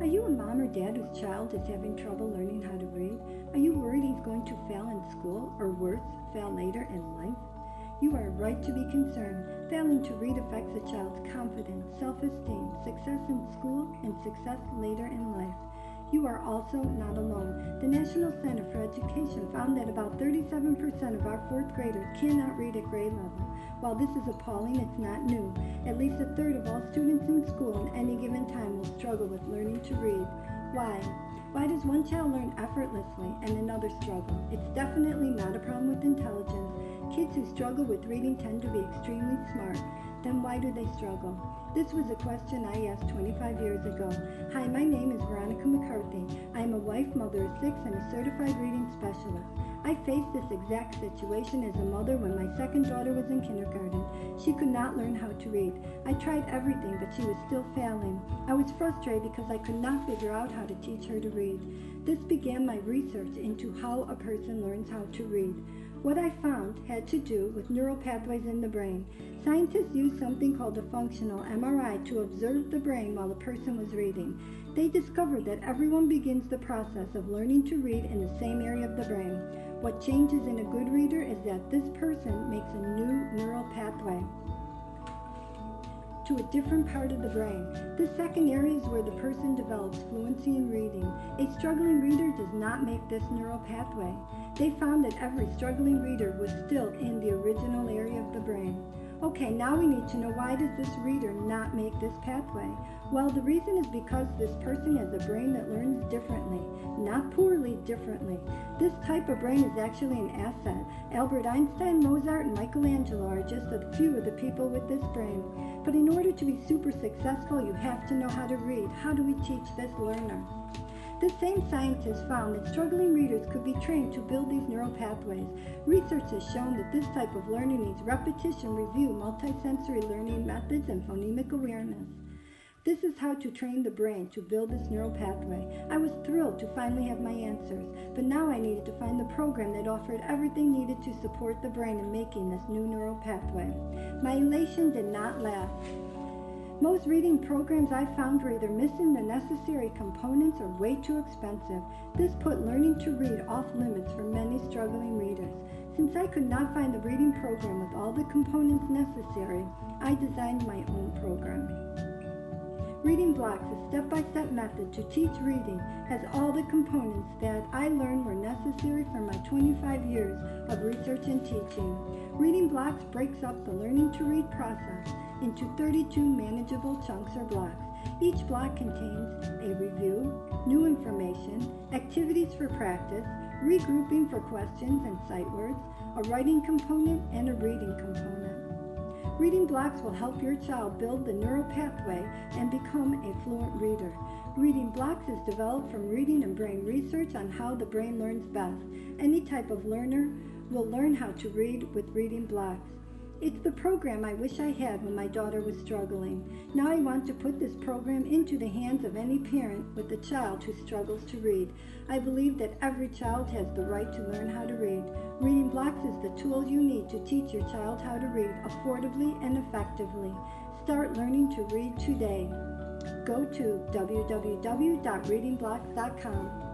you a mom or dad whose child is having trouble learning how to read? Are you worried he's going to fail in school, or worse, fail later in life? You are right to be concerned. Failing to read affects a child's confidence, self-esteem, success in school, and success later in life. You are also not alone. The National Center for Education found that about 37% of our fourth graders cannot read at grade level. While this is appalling, it's not new. At least a third of all students in school at any given time will struggle with learning to read. Why? Why does one child learn effortlessly and another struggle? It's definitely not a problem with intelligence. Kids who struggle with reading tend to be extremely smart. Then why do they struggle? This was a question I asked 25 years ago. Hi, my name is Veronica McCarthy. I am a wife, mother of 6, and a certified reading specialist. I faced this exact situation as a mother when my second daughter was in kindergarten. She could not learn how to read. I tried everything, but she was still failing. I was frustrated because I could not figure out how to teach her to read. This began my research into how a person learns how to read. What I found had to do with neural pathways in the brain. Scientists used something called a functional MRI to observe the brain while a person was reading. They discovered that everyone begins the process of learning to read in the same area of the brain. What changes in a good reader is that this person makes a new neural pathway to a different part of the brain. This second area is where the person develops fluency in reading. A struggling reader does not make this neural pathway. They found that every struggling reader was still in the original area of the brain. Okay, now we need to know, why does this reader not make this pathway? Well, the reason is because this person has a brain that learns differently, not poorly, differently. This type of brain is actually an asset. Albert Einstein, Mozart, and Michelangelo are just a few of the people with this brain. But in order to be super successful, you have to know how to read. How do we teach this learner? The same scientists found that struggling readers could be trained to build these neural pathways. Research has shown that this type of learning needs repetition, review, multisensory learning methods, and phonemic awareness. This is how to train the brain to build this neural pathway. I was thrilled to finally have my answers, but now I needed to find the program that offered everything needed to support the brain in making this new neural pathway. My elation did not last. Most reading programs I found were either missing the necessary components or way too expensive. This put learning to read off limits for many struggling readers. Since I could not find the reading program with all the components necessary, I designed my own program. Reading Blocks, a step-by-step method to teach reading, has all the components that I learned were necessary for my 25 years of research and teaching. Reading Blocks breaks up the learning to read process into 32 manageable chunks or blocks. Each block contains a review, new information, activities for practice, regrouping for questions and sight words, a writing component, and a reading component. Reading Blocks will help your child build the neural pathway and become a fluent reader. Reading Blocks is developed from reading and brain research on how the brain learns best. Any type of learner will learn how to read with Reading Blocks. It's the program I wish I had when my daughter was struggling. Now I want to put this program into the hands of any parent with a child who struggles to read. I believe that every child has the right to learn how to read. Reading Blocks is the tool you need to teach your child how to read affordably and effectively. Start learning to read today. Go to www.readingblocks.com.